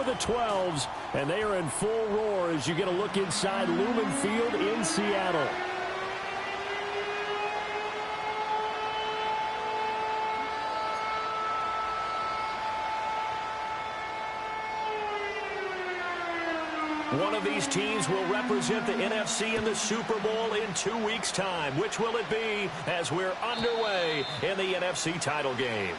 for the 12s, and they are in full roar as you get a look inside Lumen Field in Seattle. One of these teams will represent the NFC in the Super Bowl in 2 weeks' time. Which will it be as we're underway in the NFC title game?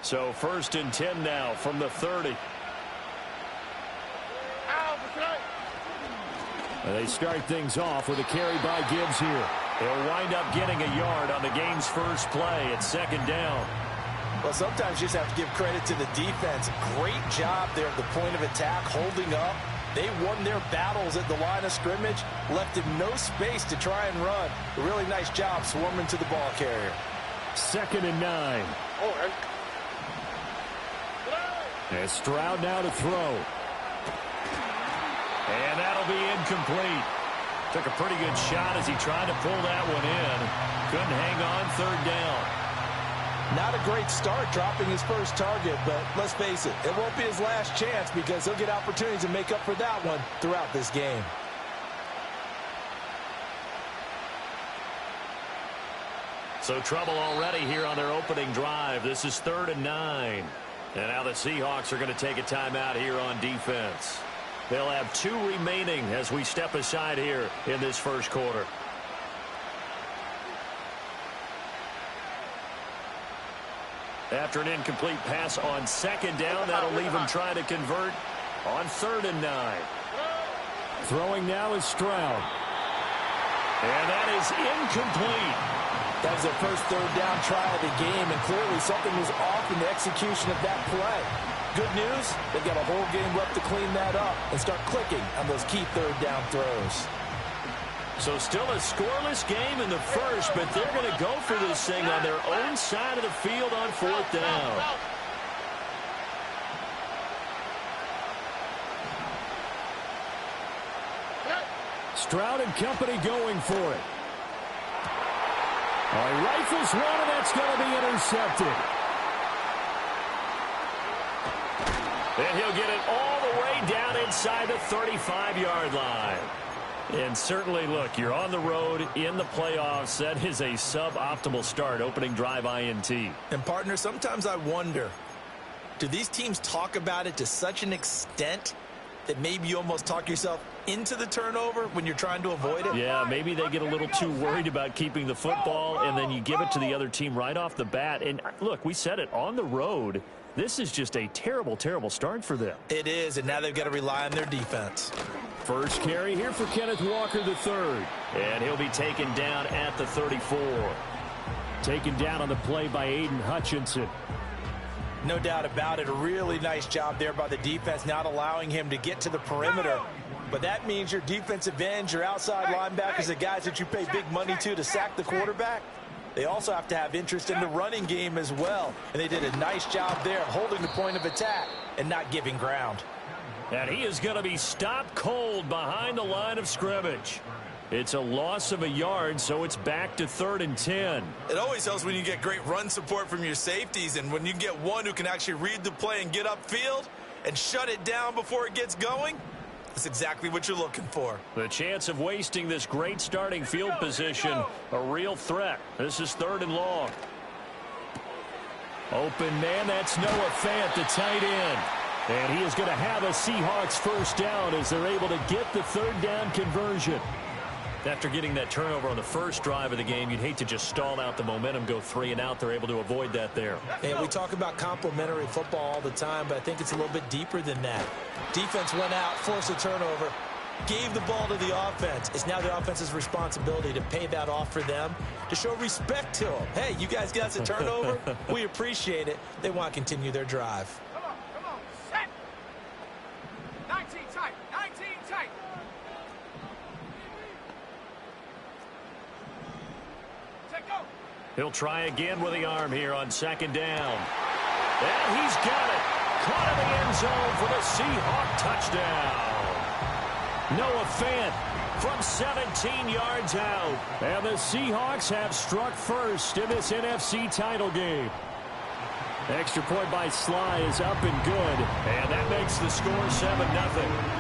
So 1st and 10 now from the 30. And they start things off with a carry by Gibbs here. He'll wind up getting a yard on the game's first play at 2nd down. Well, sometimes you just have to give credit to the defense. Great job there at the point of attack, holding up. They won their battles at the line of scrimmage, left him no space to try and run. A really nice job swarming to the ball carrier. 2nd and 9. And Stroud now to throw. And that'll be incomplete. Took a pretty good shot as he tried to pull that one in. Couldn't hang on 3rd down. Not a great start dropping his first target, but let's face it, it won't be his last chance because he'll get opportunities to make up for that one throughout this game. So trouble already here on their opening drive. This is 3rd and 9. And now the Seahawks are going to take a timeout here on defense. They'll have 2 remaining as we step aside here in this first quarter. After an incomplete pass on 2nd down, that'll leave him trying to convert on 3rd and 9. Throwing now is Stroud. And that is incomplete. That was their first 3rd down try of the game, and clearly something was off in the execution of that play. Good news, they've got a whole game left to clean that up and start clicking on those key 3rd down throws. So still a scoreless game in the first, but they're going to go for this thing on their own side of the field on 4th down. Stroud and company going for it. Rifles one, and that's going to be intercepted. And he'll get it all the way down inside the 35-yard line. And certainly, look, you're on the road in the playoffs. That is a suboptimal start, opening drive INT. And, partner, sometimes I wonder, do these teams talk about it to such an extent that maybe you almost talk yourself into the turnover when you're trying to avoid it? Yeah, maybe they get a little too worried about keeping the football, and then you give it to the other team right off the bat. And, look, we said it, on the road, this is just a terrible, terrible start for them. It is, and now they've got to rely on their defense. First carry here for Kenneth Walker III. And he'll be taken down at the 34. Taken down on the play by Aiden Hutchinson. No doubt about it. A really nice job there by the defense, not allowing him to get to the perimeter. But that means your defensive ends, your outside linebackers, the guys that you pay big money to sack the quarterback, they also have to have interest in the running game as well. And they did a nice job there of holding the point of attack and not giving ground. And he is going to be stopped cold behind the line of scrimmage. It's a loss of a yard, so it's back to 3rd and 10. It always helps when you get great run support from your safeties, and when you get one who can actually read the play and get upfield and shut it down before it gets going, that's exactly what you're looking for. The chance of wasting this great starting field position, a real threat. This is 3rd and long. Open man, that's Noah Fant, the tight end. And he is going to have a Seahawks first down as they're able to get the third down conversion. After getting that turnover on the first drive of the game, you'd hate to just stall out the momentum, go 3 and out. They're able to avoid that there. And we talk about complementary football all the time, but I think it's a little bit deeper than that. Defense went out, forced a turnover, gave the ball to the offense. It's now the offense's responsibility to pay that off for them, to show respect to them. Hey, you guys got us a turnover. We appreciate it. They want to continue their drive. Come on, set. 19 tight, 19 tight. He'll try again with the arm here on second down. And he's got it. Caught in the end zone for the Seahawk touchdown. Noah Fant from 17 yards out. And the Seahawks have struck first in this NFC title game. Extra point by Sly is up and good. And that makes the score 7-0.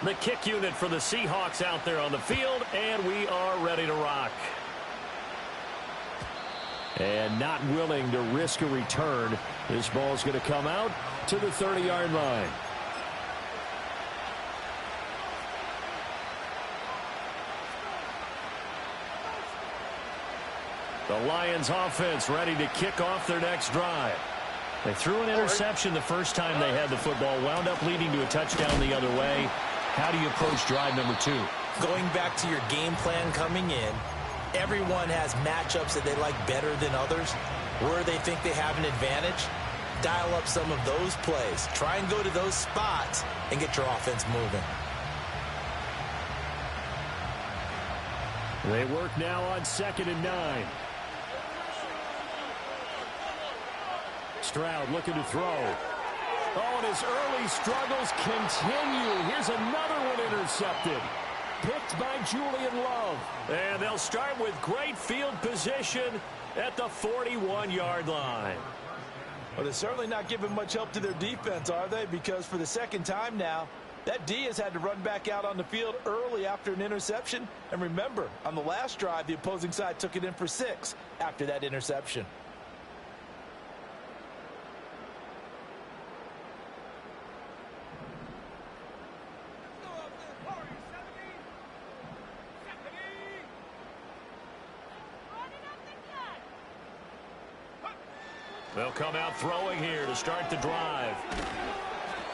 The kick unit for the Seahawks out there on the field, and we are ready to rock. And not willing to risk a return. This ball is going to come out to the 30-yard line. The Lions offense ready to kick off their next drive. They threw an interception the first time they had the football, wound up leading to a touchdown the other way. How do you approach drive number 2? Going back to your game plan coming in, everyone has matchups that they like better than others. Where they think they have an advantage, dial up some of those plays. Try and go to those spots and get your offense moving. They work now on 2nd and 9. Stroud looking to throw. Oh, and his early struggles continue. Here's another one intercepted. Picked by Julian Love. And they'll start with great field position at the 41-yard line. Well, they're certainly not giving much help to their defense, are they? Because for the second time now, that D has had to run back out on the field early after an interception. And remember, on the last drive, the opposing side took it in for 6 after that interception. They'll come out throwing here to start the drive.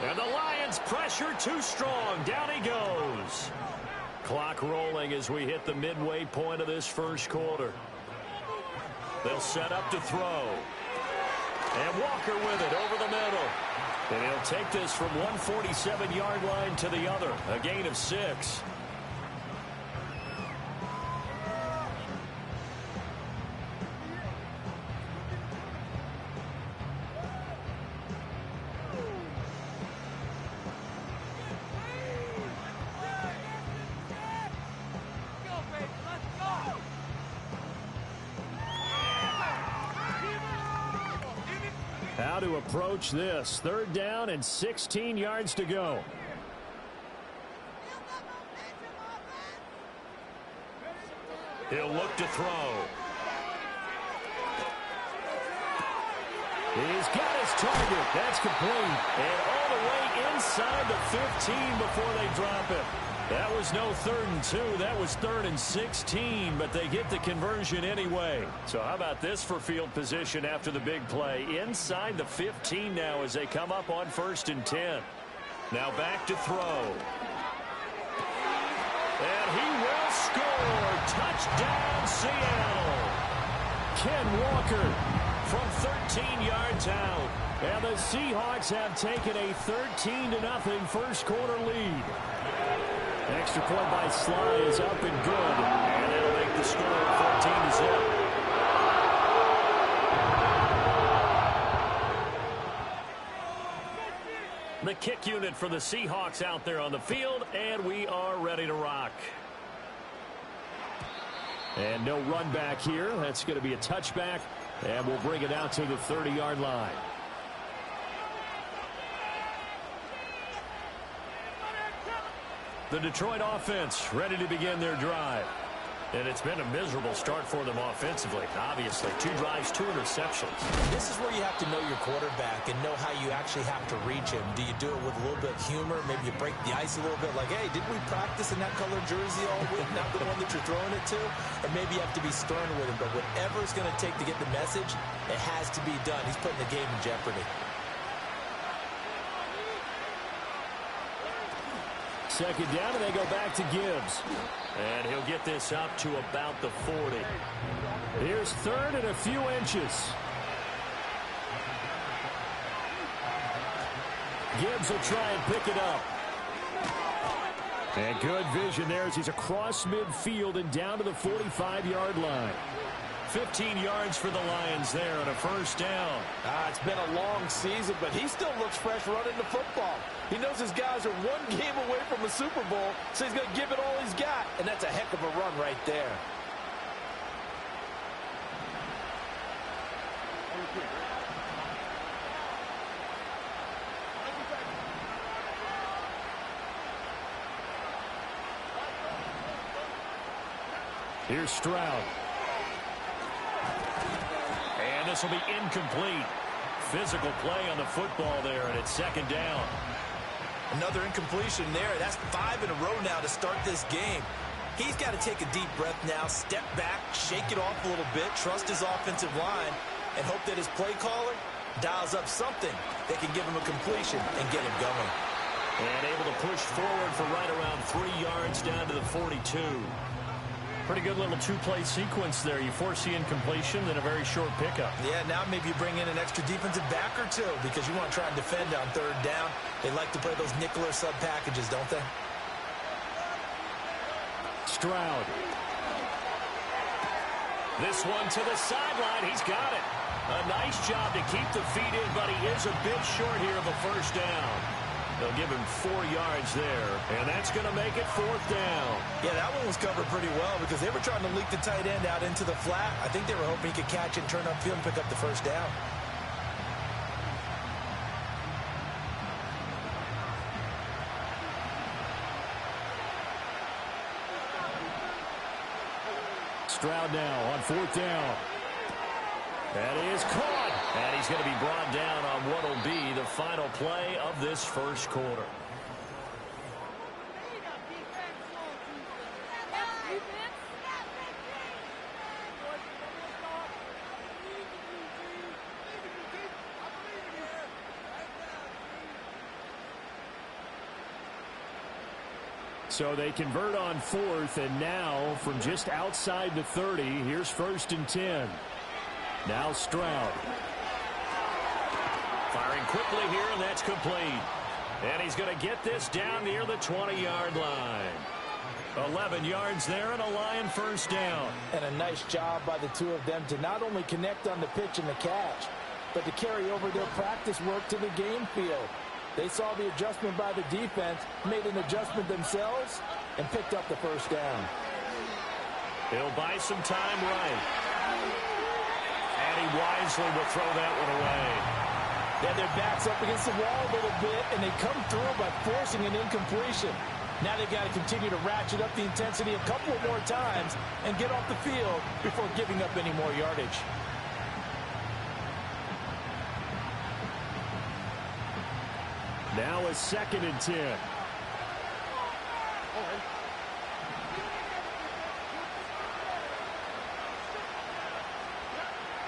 And the Lions pressure too strong. Down he goes. Clock rolling as we hit the midway point of this first quarter. They'll set up to throw. And Walker with it over the middle. And he'll take this from 147-yard line to the other. A gain of 6. How to approach this. 3rd down and 16 yards to go. He'll look to throw. He's got his target. That's complete. And all the way inside the 15 before they drop it. That was no 3rd and 2. That was 3rd and 16, but they get the conversion anyway. So how about this for field position after the big play? Inside the 15 now as they come up on 1st and 10. Now back to throw. And he will score. Touchdown, Seattle. Ken Walker from 13 yards out. And the Seahawks have taken a 13-0 first quarter lead. Extra point by Sly is up and good. And that'll make the score 14-0. The kick unit for the Seahawks out there on the field, and we are ready to rock. And no run back here. That's going to be a touchback, and we'll bring it out to the 30-yard line. The Detroit offense ready to begin their drive. And it's been a miserable start for them offensively, obviously. 2 drives, 2 interceptions. This is where you have to know your quarterback and know how you actually have to reach him. Do you do it with a little bit of humor? Maybe you break the ice a little bit, like, hey, didn't we practice in that color jersey all week, not the one that you're throwing it to? Or maybe you have to be stern with him. But whatever it's going to take to get the message, it has to be done. He's putting the game in jeopardy. Second down, and they go back to Gibbs. And he'll get this up to about the 40. Here's third and a few inches. Gibbs will try and pick it up. And good vision there as he's across midfield and down to the 45-yard line. 15 yards for the Lions there on a first down. It's been a long season, but he still looks fresh running the football. He knows his guys are 1 game away from a Super Bowl, so he's going to give it all he's got, and that's a heck of a run right there. Here's Stroud. And this will be incomplete. Physical play on the football there, and it's second down. Another incompletion there. That's 5 in a row now to start this game. He's got to take a deep breath now, step back, shake it off a little bit, trust his offensive line, and hope that his play caller dials up something that can give him a completion and get him going. And able to push forward for right around 3 yards down to the 42. Pretty good little 2-play sequence there. You force the incompletion, then a very short pickup. Yeah, now maybe you bring in an extra defensive back or two because you want to try and defend on third down. They like to play those nickel or sub packages, don't they? Stroud. This one to the sideline. He's got it. A nice job to keep the feet in, but he is a bit short here of a first down. They'll give him 4 yards there, and that's going to make it fourth down. Yeah, that one was covered pretty well because they were trying to leak the tight end out into the flat. I think they were hoping he could catch and turn upfield and pick up the first down. Stroud now on fourth down. That is caught. And he's going to be brought down on what will be the final play of this first quarter. So they convert on fourth, and now from just outside the 30, here's first and 10. Now Stroud. Firing quickly here, and that's complete. And he's going to get this down near the 20-yard line. 11 yards there and a Lion first down. And a nice job by the two of them to not only connect on the pitch and the catch, but to carry over their practice work to the game field. They saw the adjustment by the defense, made an adjustment themselves, and picked up the first down. He'll buy some time right. And he wisely will throw that one away. Then their backs up against the wall a little bit, and they come through by forcing an incompletion. Now they've got to continue to ratchet up the intensity a couple of more times and get off the field before giving up any more yardage. Now a second and 10.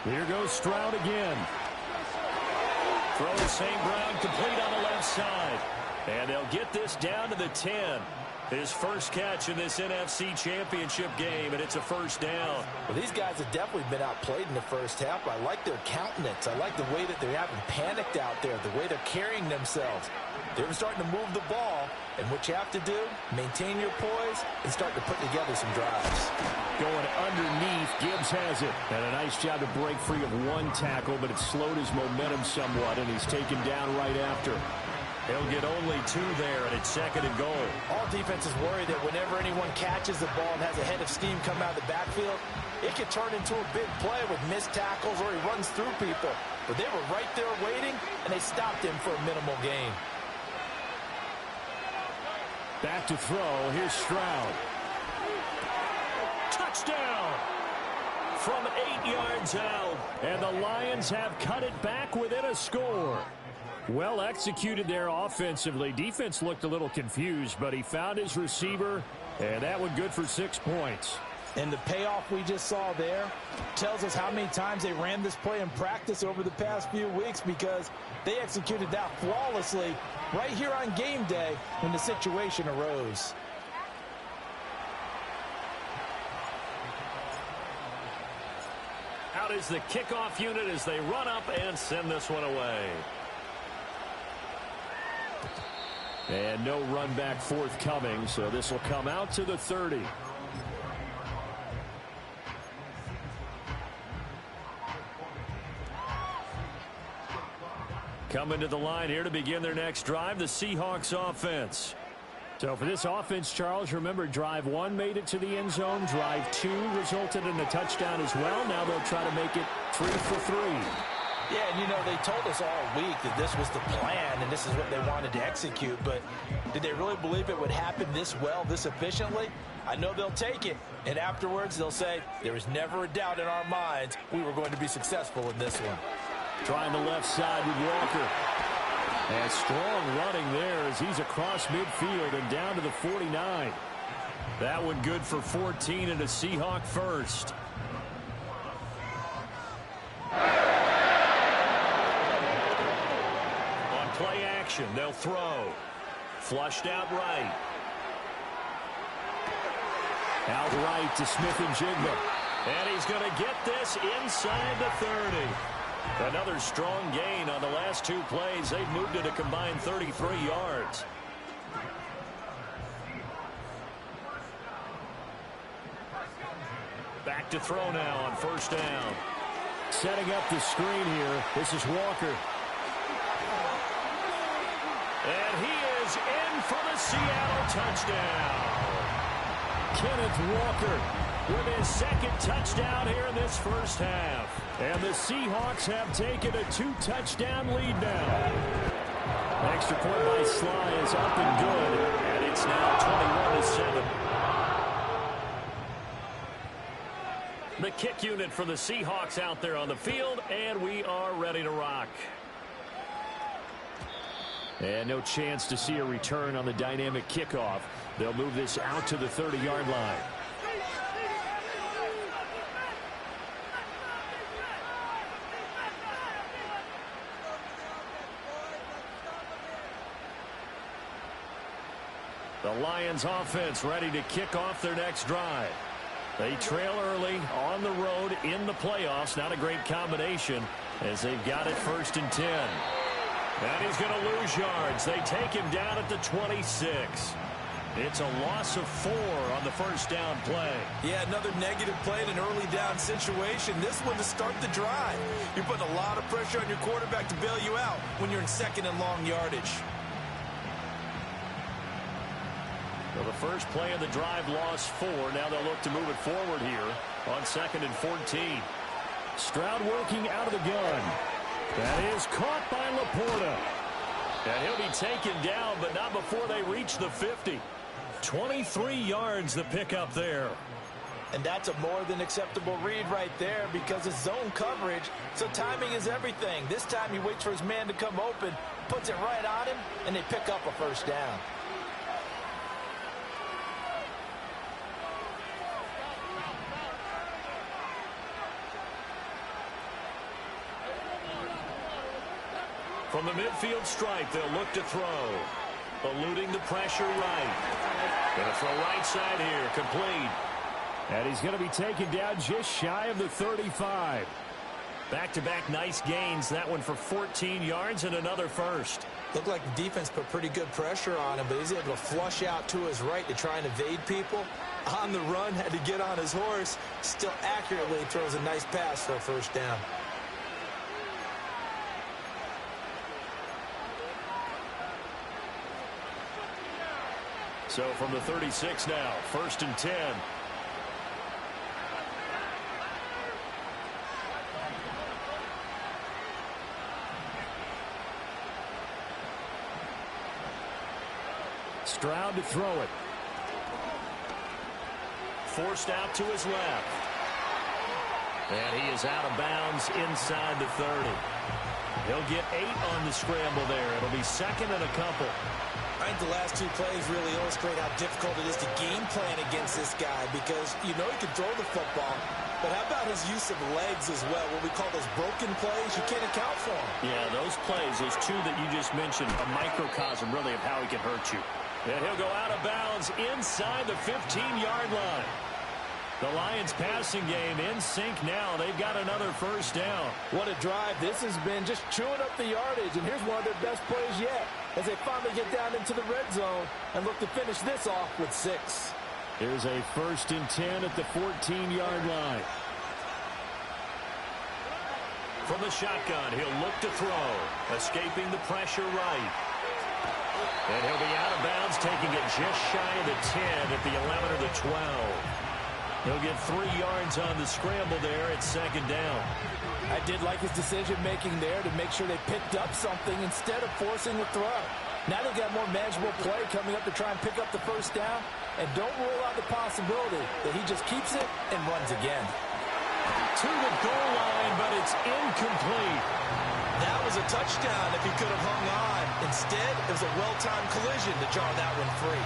Here goes Stroud again. Throw to St. Brown, complete on the left side. And they'll get this down to the 10. His first catch in this NFC Championship game, and it's a first down. Well, these guys have definitely been outplayed in the first half. I like their countenance. I like the way that they haven't panicked out there, the way they're carrying themselves. They're starting to move the ball, and what you have to do, maintain your poise and start to put together some drives. Going underneath, Gibbs has it. And a nice job to break free of one tackle, but it slowed his momentum somewhat, and he's taken down right after. He'll get only 2 there, and it's second and goal. All defenses worry that whenever anyone catches the ball and has a head of steam come out of the backfield, it can turn into a big play with missed tackles or he runs through people. But they were right there waiting, and they stopped him for a minimal gain. Back to throw. Here's Stroud. Touchdown! From 8 yards out, and the Lions have cut it back within a score. Well executed there offensively. Defense looked a little confused, but he found his receiver, and that one good for 6 points. And the payoff we just saw there tells us how many times they ran this play in practice over the past few weeks, because they executed that flawlessly right here on game day when the situation arose. Out is the kickoff unit as they run up and send this one away. And no run back forthcoming, so this will come out to the 30. Coming to the line here to begin their next drive, the Seahawks offense. So for this offense, Charles, remember, drive 1 made it to the end zone. Drive 2 resulted in a touchdown as well. Now they'll try to make it 3 for 3. Yeah, and you know, they told us all week that this was the plan and this is what they wanted to execute, but did they really believe it would happen this well, this efficiently? I know they'll take it, and afterwards they'll say, there was never a doubt in our minds we were going to be successful in this one. Trying the left side with Walker. And strong running there as he's across midfield and down to the 49. That one good for 14 and a Seahawk first. On play action, they'll throw. Flushed out right. Out right to Smith-Njigba. And he's going to get this inside the 30. Another strong gain on the last 2 plays. They've moved it a combined 33 yards. Back to throw now on first down. Setting up the screen here. This is Walker. And he is in for the Seattle touchdown. Kenneth Walker with his 2nd touchdown here in this first half. And the Seahawks have taken a 2-touchdown lead now. Extra point by Sly is up and good. And it's now 21-7. The kick unit for the Seahawks out there on the field, and we are ready to rock. And no chance to see a return on the dynamic kickoff. They'll move this out to the 30-yard line. The Lions offense ready to kick off their next drive. They trail early on the road in the playoffs. Not a great combination as they've got it 1st and 10. And he's going to lose yards. They take him down at the 26. It's a loss of 4 on the first down play. Yeah, another negative play in an early down situation. This one to start the drive. You're putting a lot of pressure on your quarterback to bail you out when you're in 2nd and long yardage. Well, the first play of the drive lost 4. Now they'll look to move it forward here on 2nd and 14. Stroud working out of the gun. That is caught by Laporta. And he'll be taken down, but not before they reach the 50. 23 yards the pickup there. And that's a more than acceptable read right there because it's zone coverage, so timing is everything. This time he waits for his man to come open, puts it right on him, and they pick up a first down. From the midfield stripe, they'll look to throw. Eluding the pressure right. Going to throw right side here, complete. And he's going to be taken down just shy of the 35. Back-to-back nice gains. That one for 14 yards and another first. Looked like the defense put pretty good pressure on him, but he's able to flush out to his right to try and evade people. On the run, had to get on his horse. Still accurately throws a nice pass for a first down. So from the 36 now, 1st and 10. Stroud to throw it. forced out to his left. And he is out of bounds inside the 30. He'll get 8 on the scramble there. It'll be second and a couple. I think the last 2 plays really illustrate how difficult it is to game plan against this guy because you know he can throw the football, but how about his use of legs as well, what we call those broken plays? You can't account for them. Yeah, those plays, those 2 that you just mentioned, a microcosm really of how he can hurt you. And he'll go out of bounds inside the 15-yard line. The Lions passing game in sync now. They've got another first down. What a drive this has been, just chewing up the yardage. And here's one of their best plays yet as they finally get down into the red zone and look to finish this off with 6. Here's a 1st and 10 at the 14-yard line. From the shotgun, he'll look to throw. Escaping the pressure right. And he'll be out of bounds, taking it just shy of the 10 at the 11 or the 12. He'll get 3 yards on the scramble there at 2nd down. I did like his decision-making there to make sure they picked up something instead of forcing the throw. Now they've got more manageable play coming up to try and pick up the first down. And don't rule out the possibility that he just keeps it and runs again. To the goal line, but it's incomplete. That was a touchdown if he could have hung on. Instead, it was a well-timed collision to jar that one free.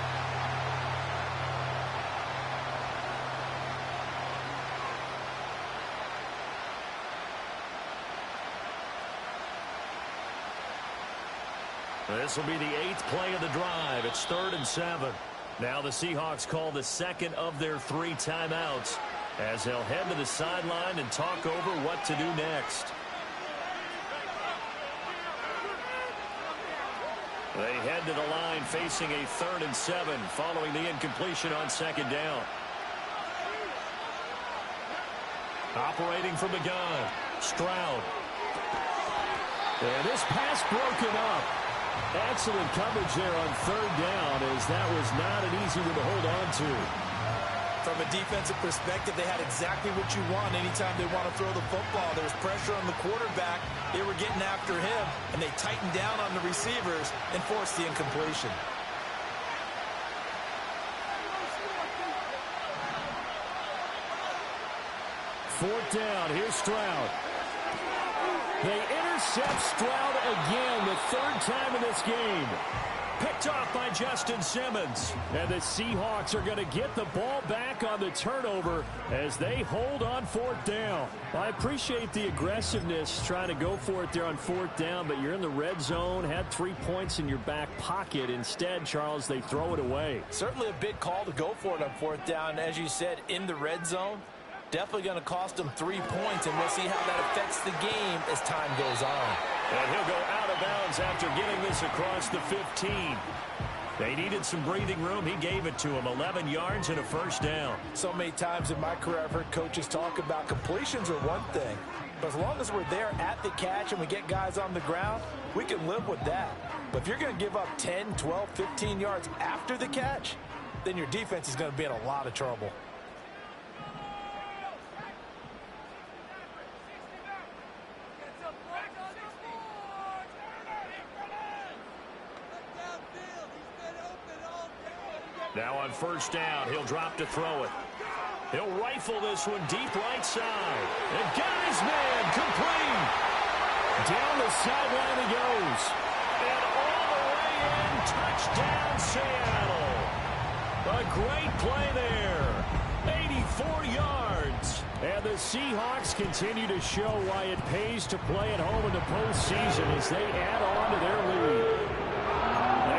This will be the 8th play of the drive. It's 3rd and 7. Now the Seahawks call the second of their 3 timeouts as they'll head to the sideline and talk over what to do next. They head to the line facing a 3rd and 7 following the incompletion on 2nd down. Operating from the gun, Stroud. And this pass broken up. Excellent coverage there on 3rd down as that was not an easy one to hold on to. From a defensive perspective, they had exactly what you want anytime they want to throw the football. There was pressure on the quarterback. They were getting after him, and they tightened down on the receivers and forced the incompletion. Fourth down. Here's Stroud. They intercept Stroud again, the 3rd time in this game. Picked off by Justin Simmons. And the Seahawks are going to get the ball back on the turnover as they hold on 4th down. I appreciate the aggressiveness trying to go for it there on 4th down, but you're in the red zone, had 3 points in your back pocket. Instead, Charles, they throw it away. Certainly a big call to go for it on 4th down. As you said, in the red zone. Definitely going to cost them 3 points, and we'll see how that affects the game as time goes on. And he'll go out of bounds after getting this across the 15. They needed some breathing room. He gave it to him. 11 yards and a first down. So many times in my career I've heard coaches talk about completions are one thing. But as long as we're there at the catch and we get guys on the ground, we can live with that. But if you're going to give up 10, 12, 15 yards after the catch, then your defense is going to be in a lot of trouble. Now on first down, he'll drop to throw it. He'll rifle this one deep right side. And got his man complete. Down the sideline he goes. And all the way in, touchdown Seattle. A great play there. 84 yards. And the Seahawks continue to show why it pays to play at home in the postseason as they add on to their lead.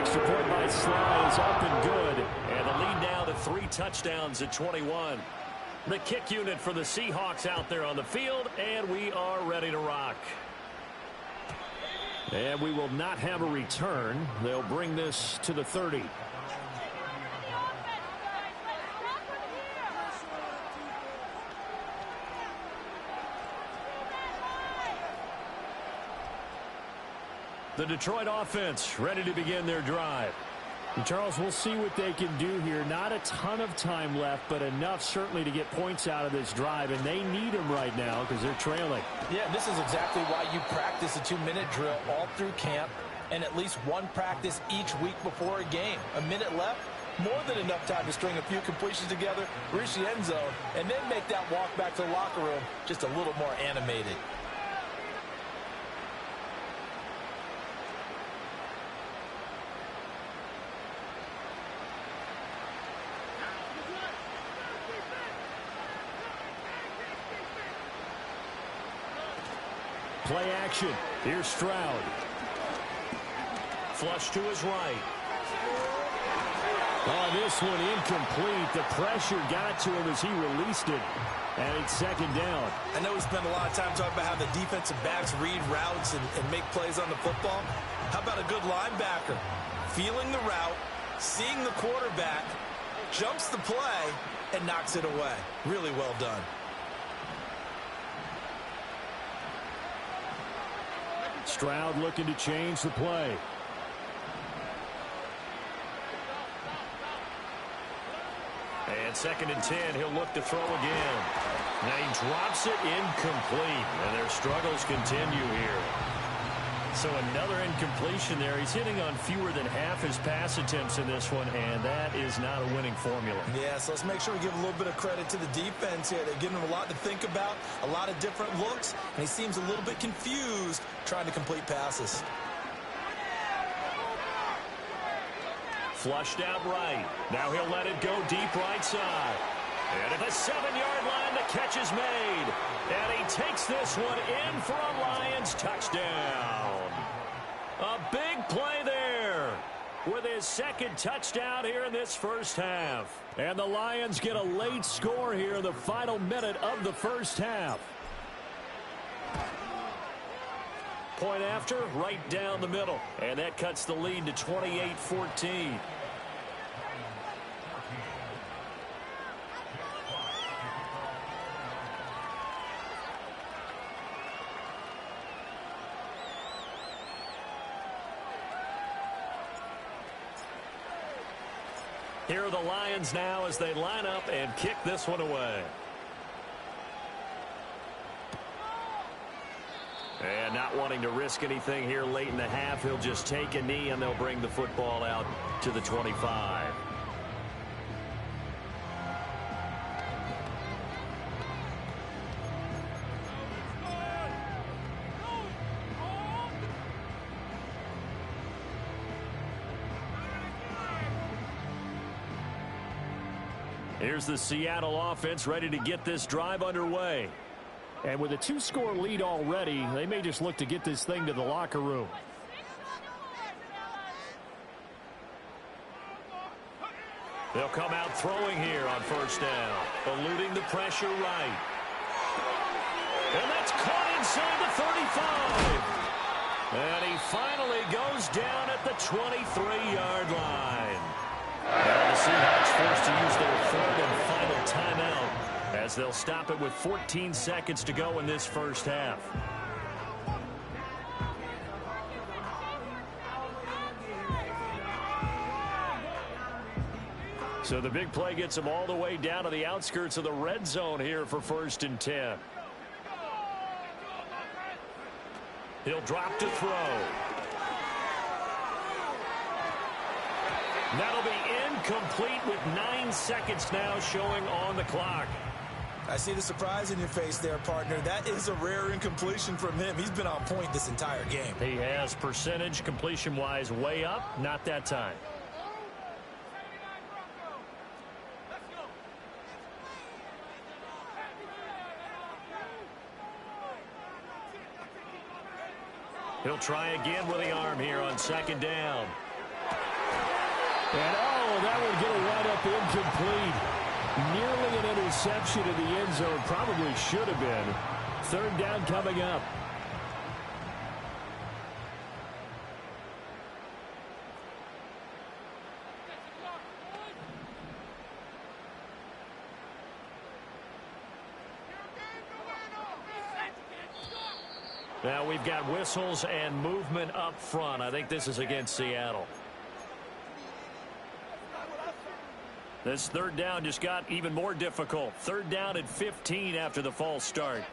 Extra point by Sly is up and good. And the lead now to 3 touchdowns at 21. The kick unit for the Seahawks out there on the field, and we are ready to rock. And we will not have a return. They'll bring this to the 30. The Detroit offense ready to begin their drive. And Charles, we'll see what they can do here. Not a ton of time left, but enough certainly to get points out of this drive, and they need them right now because they're trailing. Yeah, this is exactly why you practice a 2-minute drill all through camp and at least one practice each week before a game. A minute left, more than enough time to string a few completions together, reach the end zone, and then make that walk back to the locker room just a little more animated. Play action. Here's Stroud. Flush to his right. Oh, this one incomplete. The pressure got to him as he released it. And it's second down. I know we spent a lot of time talking about how the defensive backs read routes and make plays on the football. How about a good linebacker? Feeling the route, seeing the quarterback, jumps the play, and knocks it away. Really well done. Stroud looking to change the play. And second and 10, he'll look to throw again. Now he drops it incomplete, and their struggles continue here. So another incompletion there. He's hitting on fewer than half his pass attempts in this one, and that is not a winning formula. Yeah, so let's make sure we give a little bit of credit to the defense here. They're giving him a lot to think about, a lot of different looks, and he seems a little bit confused trying to complete passes. Flushed out right. Now he'll let it go deep right side. And at the 7-yard line, the catch is made. And he takes this one in for a Lions touchdown. A big play there with his second touchdown here in this first half. And the Lions get a late score here in the final minute of the first half. Point after, right down the middle. And that cuts the lead to 28-14. Here are the Lions now as they line up and kick this one away. And not wanting to risk anything here late in the half, he'll just take a knee and they'll bring the football out to the 25. Here's the Seattle offense ready to get this drive underway. And with a 2-score lead already, they may just look to get this thing to the locker room. They'll come out throwing here on first down, eluding the pressure right. And that's caught inside the 35. And he finally goes down at the 23-yard line. Now the Seahawks forced to use their third and final timeout as they'll stop it with 14 seconds to go in this first half. So the big play gets them all the way down to the outskirts of the red zone here for first and 10. He'll drop to throw. That'll be incomplete with 9 seconds now showing on the clock. I see the surprise in your face there, partner. That is a rare incompletion from him. He's been on point this entire game. He has percentage completion-wise way up, not that time. He'll try again with the arm here on second down. And, oh, that would get a right up incomplete. Nearly an interception in the end zone. Probably should have been. Third down coming up. Now we've got whistles and movement up front. I think this is against Seattle. This third down just got even more difficult. Third down at 15 after the false start.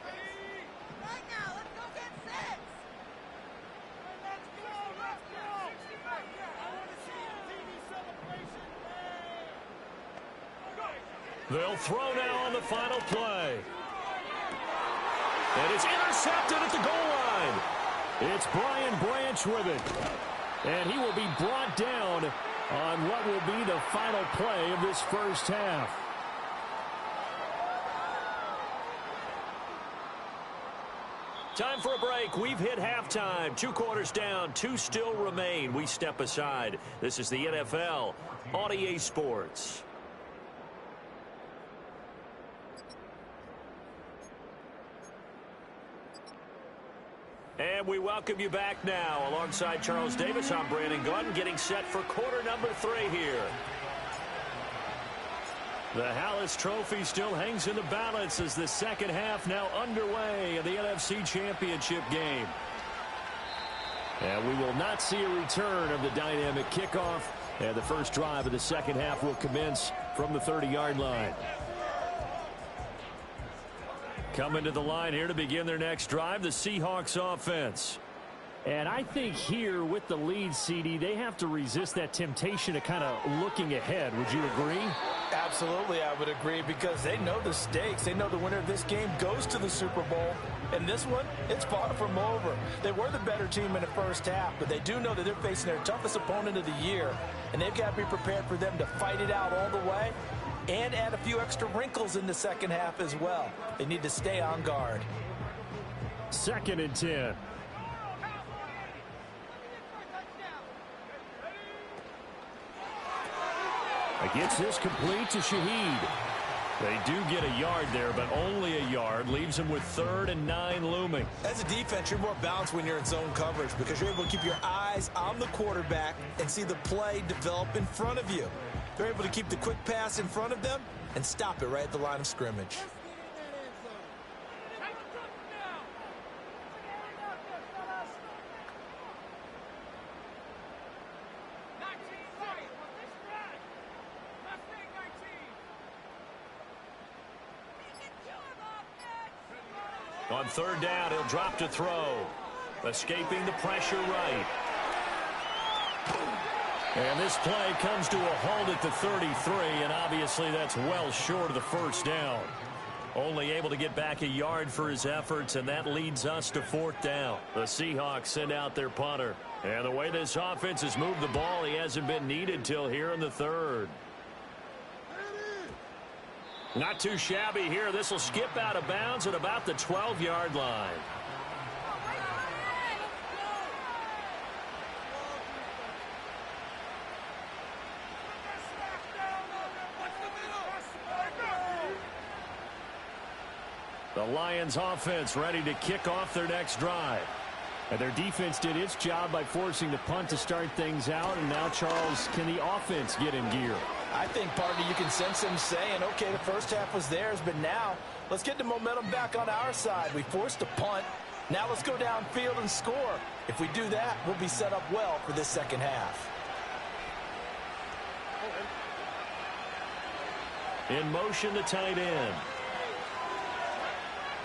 They'll throw now on the final play. And it's intercepted at the goal line. It's Brian Branch with it. And he will be brought down on what will be the final play of this first half. Time for a break. We've hit halftime. 2 quarters down. 2 still remain. We step aside. This is the NFL on EA Sports. And we welcome you back now. Alongside Charles Davis, I'm Brandon Gunn, getting set for quarter number 3 here. The Hallis Trophy still hangs in the balance as the second half now underway in the NFC Championship game. And we will not see a return of the dynamic kickoff. And the first drive of the second half will commence from the 30-yard line. Coming to the line here to begin their next drive, the Seahawks offense. And I think here with the lead, CD, they have to resist that temptation of kind of looking ahead. Would you agree? Absolutely, I would agree, because they know the stakes. They know the winner of this game goes to the Super Bowl. And this one, it's far from over. They were the better team in the first half, but they do know that they're facing their toughest opponent of the year. And they've got to be prepared for them to fight it out all the way and add a few extra wrinkles in the second half as well. They need to stay on guard. 2nd and 10. Gets this complete to Shaheed. They do get a yard there, but only a yard. Leaves them with 3rd and 9 looming. As a defense, you're more balanced when you're in zone coverage because you're able to keep your eyes on the quarterback and see the play develop in front of you. They're able to keep the quick pass in front of them and stop it right at the line of scrimmage. On 3rd down, he'll drop to throw. Escaping the pressure right. And this play comes to a halt at the 33, and obviously that's well short of the first down. Only able to get back a yard for his efforts, and that leads us to 4th down. The Seahawks send out their punter. And the way this offense has moved the ball, he hasn't been needed till here in the 3rd. Not too shabby here. This will skip out of bounds at about the 12-yard line. The Lions offense ready to kick off their next drive. And their defense did its job by forcing the punt to start things out. And now, Charles, can the offense get in gear? I think, partner, you can sense them saying, okay, the first half was theirs, but now let's get the momentum back on our side. We forced a punt. Now let's go downfield and score. If we do that, we'll be set up well for this second half. In motion, the tight end.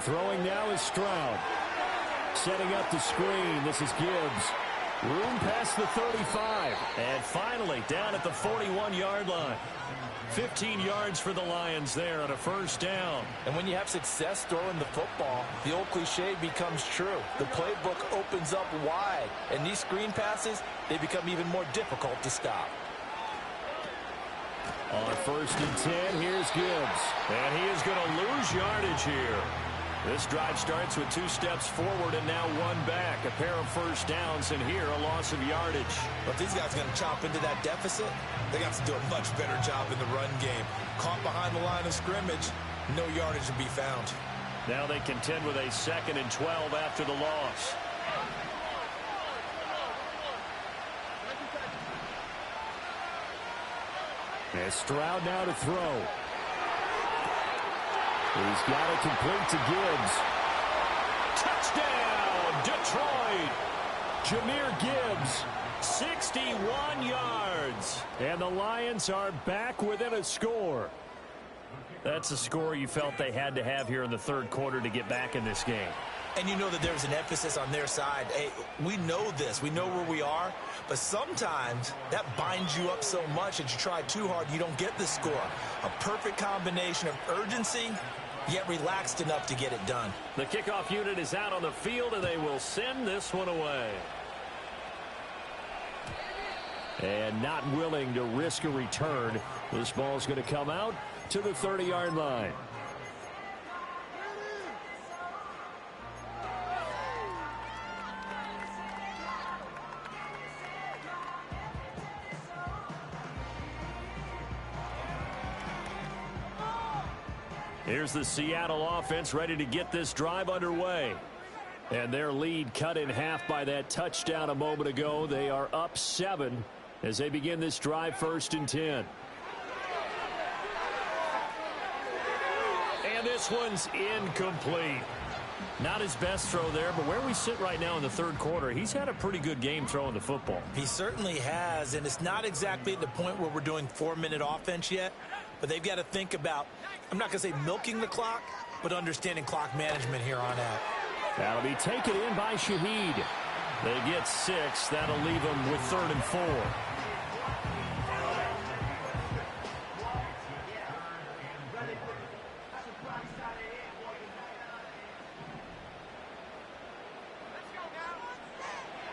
Throwing now is Stroud. Setting up the screen. This is Gibbs. Room past the 35. And finally down at the 41-yard line. 15 yards for the Lions there on a first down. And when you have success throwing the football, the old cliche becomes true. The playbook opens up wide. And these screen passes, they become even more difficult to stop. On 1st and 10, here's Gibbs. And he is going to lose yardage here. This drive starts with 2 steps forward and now 1 back. A pair of first downs, and here a loss of yardage. But if these guys are going to chop into that deficit, they got to do a much better job in the run game. Caught behind the line of scrimmage, no yardage to be found. Now they contend with a 2nd and 12 after the loss. And Stroud now to throw. He's got it complete to Gibbs. Touchdown, Detroit. Jahmyr Gibbs. 61 yards. And the Lions are back within a score. That's a score you felt they had to have here in the 3rd quarter to get back in this game. And you know that there's an emphasis on their side. Hey, we know this. We know where we are. But sometimes that binds you up so much that you try too hard, you don't get the score. A perfect combination of urgency, yet relaxed enough to get it done. The kickoff unit is out on the field, and they will send this one away. And not willing to risk a return. This ball's going to come out to the 30-yard line. Here's the Seattle offense ready to get this drive underway. And their lead cut in half by that touchdown a moment ago. They are up 7 as they begin this drive, 1st and 10. And this one's incomplete. Not his best throw there, but where we sit right now in the third quarter, he's had a pretty good game throwing the football. He certainly has, and it's not exactly at the point where we're doing 4-minute offense yet, but they've got to think about, I'm not going to say milking the clock, but understanding clock management here on out. That'll be taken in by Shaheed. They get 6. That'll leave them with 3rd and 4.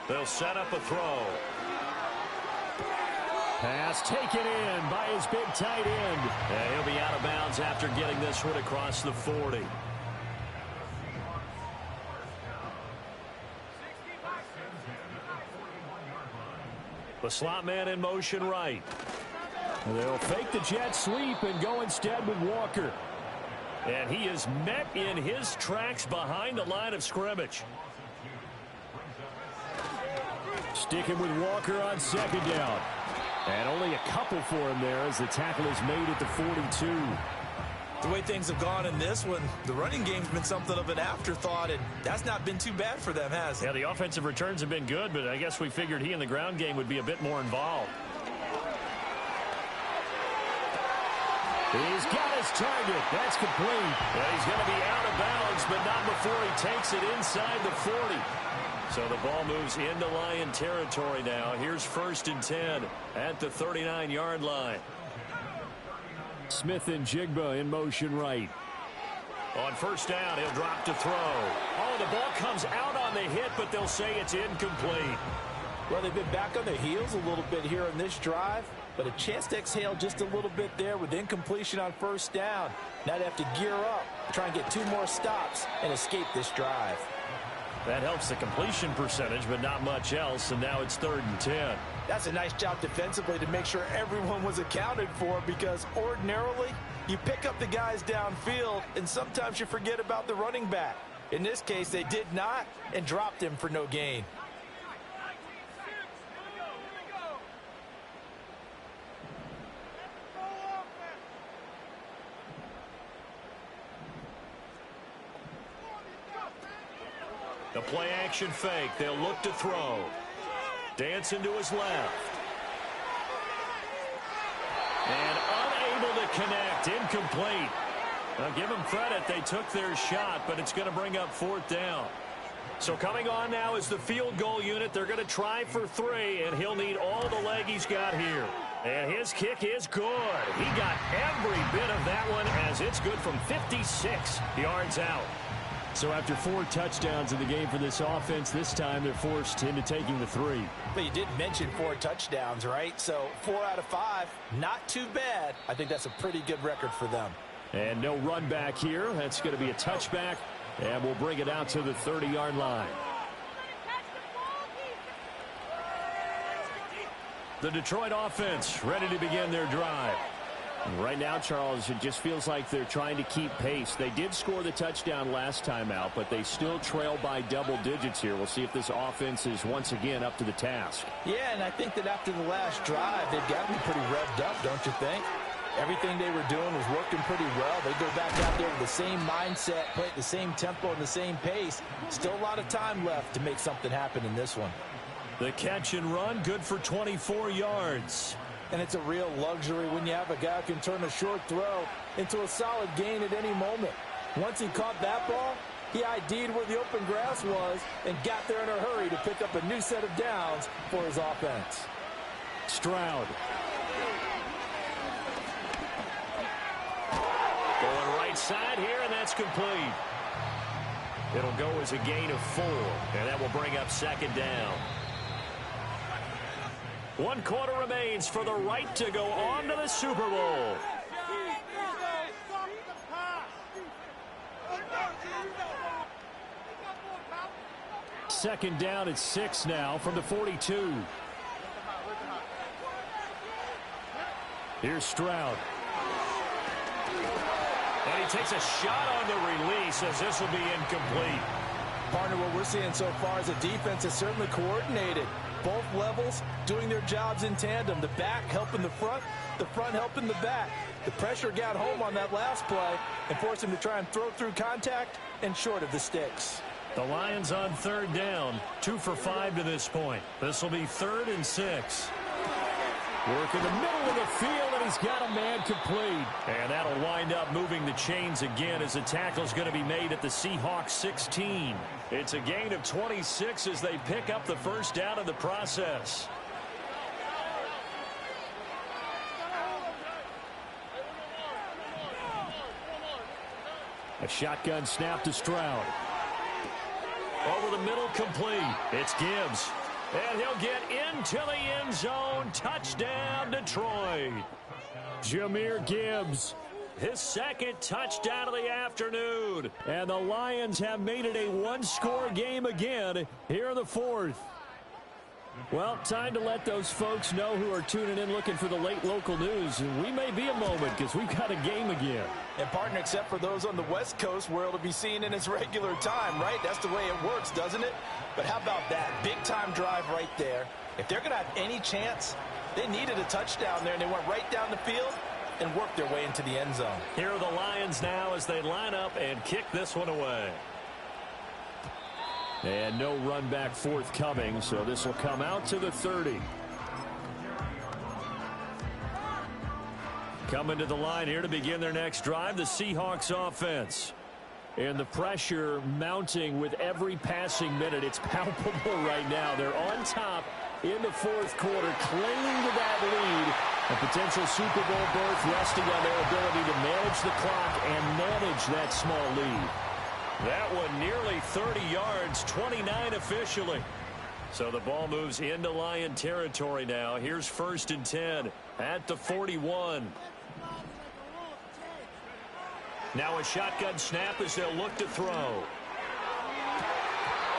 They'll set up a throw. Pass taken in by his big tight end. And he'll be out of bounds after getting this one across the 40. The slot man in motion right. They'll fake the jet sweep and go instead with Walker. And he is met in his tracks behind the line of scrimmage. Sticking with Walker on 2nd down. And only a couple for him there as the tackle is made at the 42. The way things have gone in this one, the running game's been something of an afterthought, and that's not been too bad for them, has it? Yeah, the offensive returns have been good, but I guess we figured he in the ground game would be a bit more involved. He's got his target. That's complete. And he's going to be out of bounds, but not before he takes it inside the 40. So the ball moves into Lion territory now. Here's 1st and 10 at the 39-yard line. Smith and Jigba in motion right. On 1st down, he'll drop to throw. Oh, the ball comes out on the hit, but they'll say it's incomplete. Well, they've been back on their heels a little bit here in this drive, but a chance to exhale just a little bit there with incompletion on 1st down. Now they have to gear up, try and get 2 more stops and escape this drive. That helps the completion percentage, but not much else, and now it's 3rd and 10. That's a nice job defensively to make sure everyone was accounted for, because ordinarily you pick up the guys downfield and sometimes you forget about the running back. In this case, they did not and dropped him for no gain. The play action fake. They'll look to throw. Dancing to his left. And unable to connect. Incomplete. Now give them credit. They took their shot, but it's going to bring up 4th down. So coming on now is the field goal unit. They're going to try for 3, and he'll need all the leg he's got here. And his kick is good. He got every bit of that one, as it's good from 56 yards out. So after 4 touchdowns in the game for this offense, this time they're forced into taking the 3. But you did mention 4 touchdowns, right? So 4 out of 5, not too bad. I think that's a pretty good record for them. And no run back here. That's going to be a touchback, and we'll bring it out to the 30-yard line. The Detroit offense ready to begin their drive. Right now, Charles, it just feels like they're trying to keep pace. They did score the touchdown last time out, but they still trail by double digits here. We'll see if this offense is once again up to the task. Yeah, and I think that after the last drive, they've got to be pretty revved up, don't you think? Everything they were doing was working pretty well. They go back out there with the same mindset, play at the same tempo and the same pace. Still a lot of time left to make something happen in this one. The catch and run, good for 24 yards. And it's a real luxury when you have a guy who can turn a short throw into a solid gain at any moment. Once he caught that ball, He ID'd where the open grass was and got there in a hurry to pick up a new set of downs for his offense. Stroud. Going right side here, and that's complete. It'll go as a gain of 4, and that will bring up second down. 1 quarter remains for the right to go on to the Super Bowl. Second down at 6 now from the 42. Here's Stroud. And he takes a shot on the release as this will be incomplete. Partner, what we're seeing so far is the defense is certainly coordinated. Both levels doing their jobs in tandem. The back helping the front helping the back. The pressure got home on that last play and forced him to try and throw through contact and short of the sticks. The Lions on third down, 2 for 5 to this point. This will be 3rd and 6. Work in the middle of the field, and he's got a man complete. And that'll wind up moving the chains again as the tackle's going to be made at the Seahawks 16. It's a gain of 26 as they pick up the first down in the process. A shotgun snap to Stroud. Over the middle, complete. It's Gibbs. And he'll get into the end zone. Touchdown, Detroit. Jahmyr Gibbs. His second touchdown of the afternoon. And the Lions have made it a one-score game again here in the 4th. Well, time to let those folks know who are tuning in looking for the late local news. We may be a moment because we've got a game again. And partner, except for those on the West Coast where it'll be seen in its regular time, right? That's the way it works, doesn't it? But how about that? Big-time drive right there. If they're going to have any chance, they needed a touchdown there, and they went right down the field and worked their way into the end zone. Here are the Lions now as they line up and kick this one away. And no run back forthcoming, so this will come out to the 30. Coming to the line here to begin their next drive, the Seahawks offense. And the pressure mounting with every passing minute. It's palpable right now. They're on top in the 4th quarter, clinging to that lead. A potential Super Bowl berth resting on their ability to manage the clock and manage that small lead. That one nearly 30 yards, 29 officially. So the ball moves into Lion territory now. Here's 1st and 10 at the 41. Now a shotgun snap as they'll look to throw.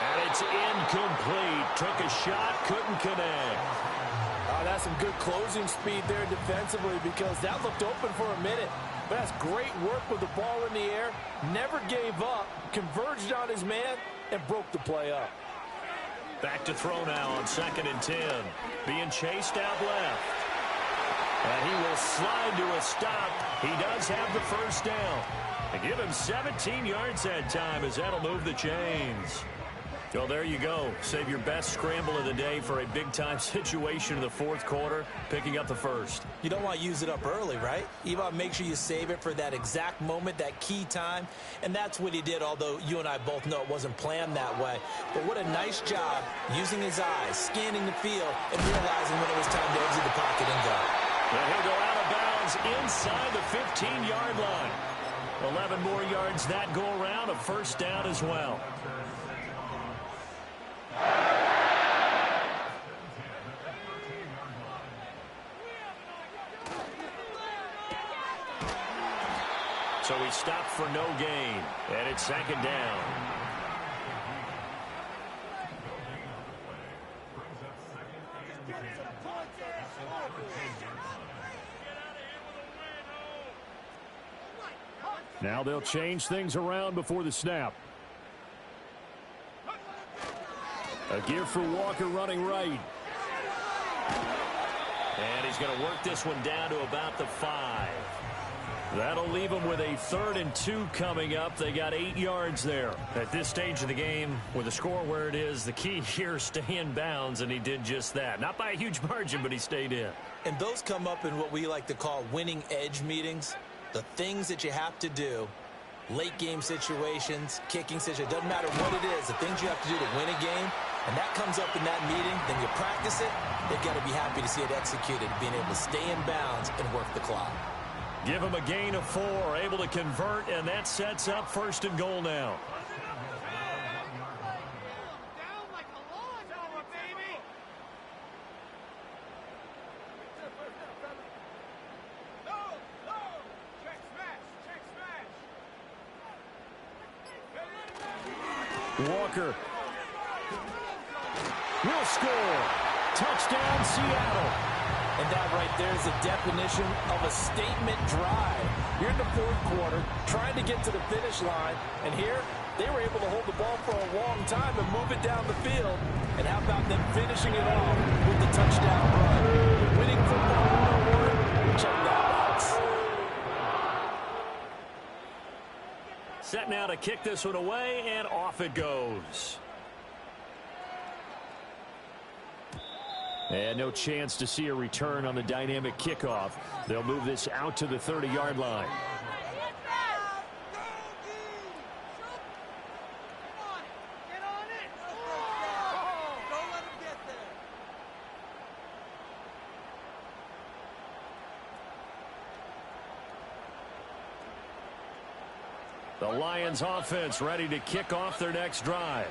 And it's incomplete. Took a shot, couldn't connect. Oh, that's some good closing speed there defensively because that looked open for a minute. But that's great work with the ball in the air. Never gave up, converged on his man, and broke the play up. Back to throw now on 2nd and 10. Being chased out left. And he will slide to a stop. He does have the first down. And give him 17 yards that time as that'll move the chains. Well, there you go. Save your best scramble of the day for a big-time situation in the 4th quarter, picking up the first. You don't want to use it up early, right? You want to make sure you save it for that exact moment, that key time. And that's what he did, although you and I both know it wasn't planned that way. But what a nice job using his eyes, scanning the field, and realizing when it was time to exit the pocket and go. And he'll go out of bounds inside the 15-yard line. 11 more yards that go around, a first down as well. So he stopped for no gain, and it's 2nd down. Now they'll change things around before the snap. A give for Walker running right. And he's going to work this one down to about the 5. That'll leave them with a 3rd and 2 coming up. They got 8 yards there. At this stage of the game, with the score where it is, the key here is stay in bounds, and he did just that. Not by a huge margin, but he stayed in. And those come up in what we like to call winning edge meetings. The things that you have to do late game situations, kicking situations. It doesn't matter what it is. The things you have to do to win a game, and that comes up in that meeting, then you practice it. They've got to be happy to see it executed, being able to stay in bounds and work the clock. Give him a gain of 4, able to convert, and that sets up 1st and goal now. Walker will score. Touchdown, Seattle. And that right there is the definition of a statement drive. You're in the 4th quarter, trying to get to the finish line, and here they were able to hold the ball for a long time and move it down the field. And how about them finishing it off with the touchdown run? Winning football 101. Check that box. Set now to kick this one away, and off it goes. And no chance to see a return on the dynamic kickoff. They'll move this out to the 30-yard line. The Lions offense ready to kick off their next drive.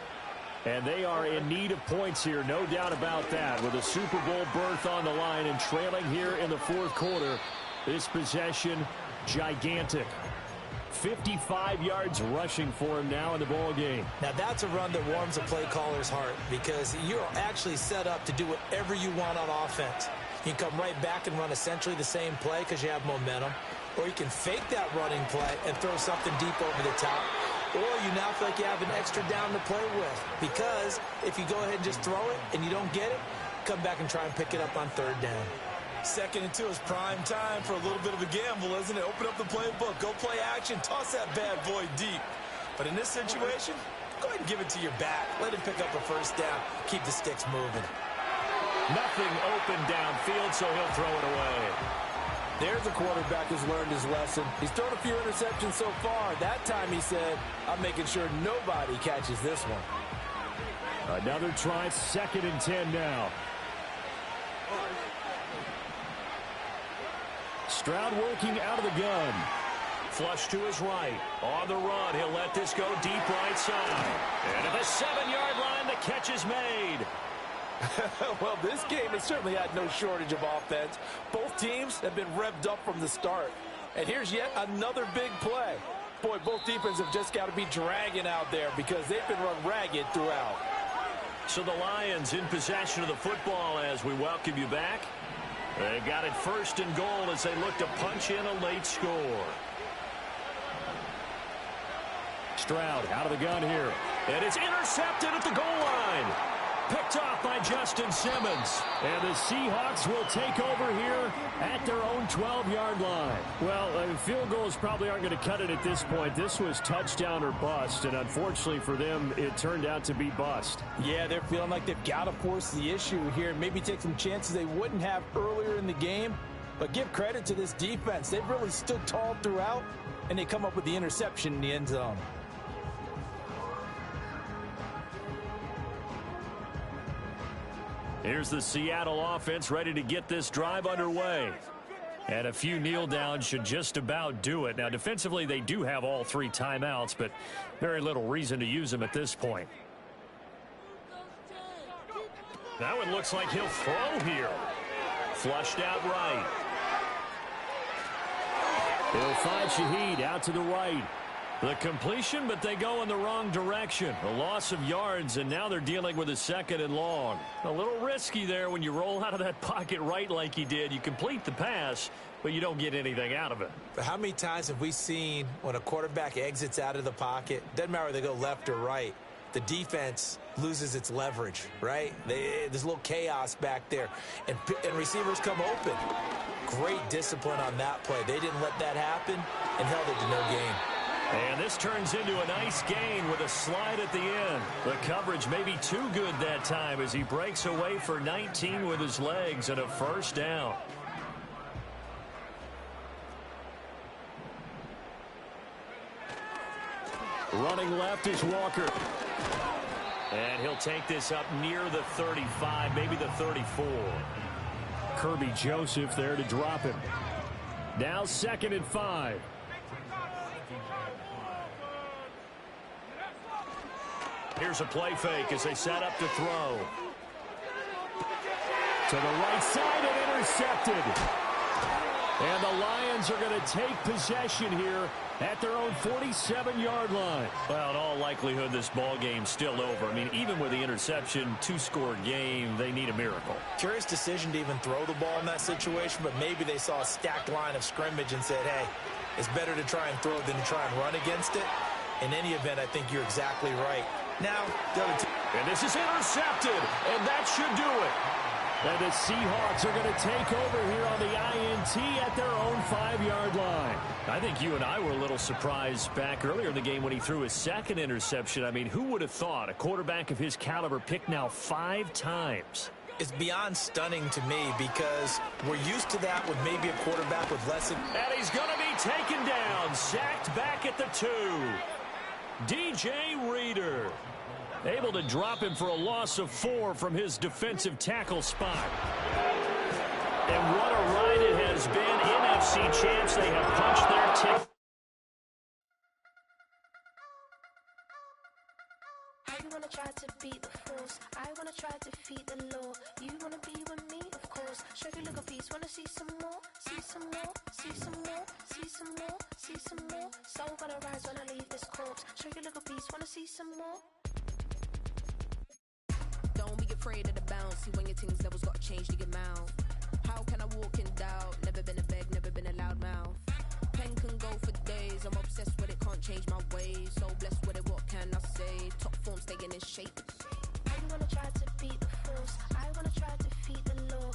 And they are in need of points here, no doubt about that. With a Super Bowl berth on the line and trailing here in the 4th quarter, this possession, gigantic. 55 yards rushing for him now in the ball game. Now that's a run that warms a play caller's heart because you're actually set up to do whatever you want on offense. You can come right back and run essentially the same play because you have momentum. Or you can fake that running play and throw something deep over the top. Or you now feel like you have an extra down to play with. Because if you go ahead and just throw it and you don't get it, come back and try and pick it up on 3rd down. 2nd and 2 is prime time for a little bit of a gamble, isn't it? Open up the playbook, go play action, toss that bad boy deep. But in this situation, go ahead and give it to your back. Let him pick up a 1st down, keep the sticks moving. Nothing open downfield, so he'll throw it away. There's a quarterback who's learned his lesson. He's thrown a few interceptions so far. That time he said, I'm making sure nobody catches this one. Another try, 2nd and 10 now. Stroud working out of the gun. Flush to his right. On the run, he'll let this go deep right side. And at the 7-yard line, the catch is made. Well, this game has certainly had no shortage of offense. Both teams have been revved up from the start. And here's yet another big play. Boy, both defenses have just got to be dragging out there because they've been run ragged throughout. So the Lions in possession of the football as we welcome you back. They got it 1st and goal as they look to punch in a late score. Stroud out of the gun here. And it's intercepted at the goal line. Picked off by Justin Simmons. And the Seahawks will take over here at their own 12-yard line. Well, field goals probably aren't going to cut it at this point. This was touchdown or bust, and unfortunately for them, it turned out to be bust. Yeah, they're feeling like they've got to force the issue here and maybe take some chances they wouldn't have earlier in the game. But give credit to this defense. They've really stood tall throughout, and they come up with the interception in the end zone. Here's the Seattle offense ready to get this drive underway. And a few kneel downs should just about do it. Now, defensively, they do have all 3 timeouts, but very little reason to use them at this point. That one looks like he'll throw here. Flushed out right. He'll find Shaheed out to the right. The completion, but they go in the wrong direction. A loss of yards, and now they're dealing with a 2nd and long. A little risky there when you roll out of that pocket right like he did. You complete the pass, but you don't get anything out of it. But how many times have we seen when a quarterback exits out of the pocket, doesn't matter whether they go left or right, the defense loses its leverage, right? There's a little chaos back there, and receivers come open. Great discipline on that play. They didn't let that happen and held it to no gain. And this turns into a nice gain with a slide at the end. The coverage may be too good that time as he breaks away for 19 with his legs and a 1st down. Running left is Walker. And he'll take this up near the 35, maybe the 34. Kirby Joseph there to drop him. Now 2nd and 5. Here's a play fake as they set up to throw. To the right side and intercepted. And the Lions are going to take possession here at their own 47-yard line. Well, in all likelihood, this ball game's still over. I mean, even with the interception, 2-score game, they need a miracle. Curious decision to even throw the ball in that situation, but maybe they saw a stacked line of scrimmage and said, hey, it's better to try and throw than to try and run against it. In any event, I think you're exactly right. Now, the other team. And this is intercepted, and that should do it. And the Seahawks are going to take over here on the INT at their own 5-yard line. I think you and I were a little surprised back earlier in the game when he threw his 2nd interception. I mean, who would have thought a quarterback of his caliber picked now 5 times? It's beyond stunning to me because we're used to that with maybe a quarterback with less. And he's going to be taken down, sacked back at the 2. DJ Reader. Able to drop him for a loss of 4 from his defensive tackle spot. And what a ride it has been. NFC champs, they have punched their ticket. I wanna try to beat the force. I wanna try to defeat the law. You wanna be with me, of course. Show you little piece. Wanna see some more? See some more? See some more? See some more? See some more? Soul gonna rise when I leave this corpse. Show you little piece. Wanna see some more? Don't be afraid of the bounce. See when your things levels gotta change to get mouth. How can I walk in doubt? Never been a beg, never been a loud mouth. Pen can go for days. I'm obsessed with it, can't change my ways. So blessed with it, what can I say? Top form staying in shape. I wanna try to beat the force. I wanna try to defeat the law.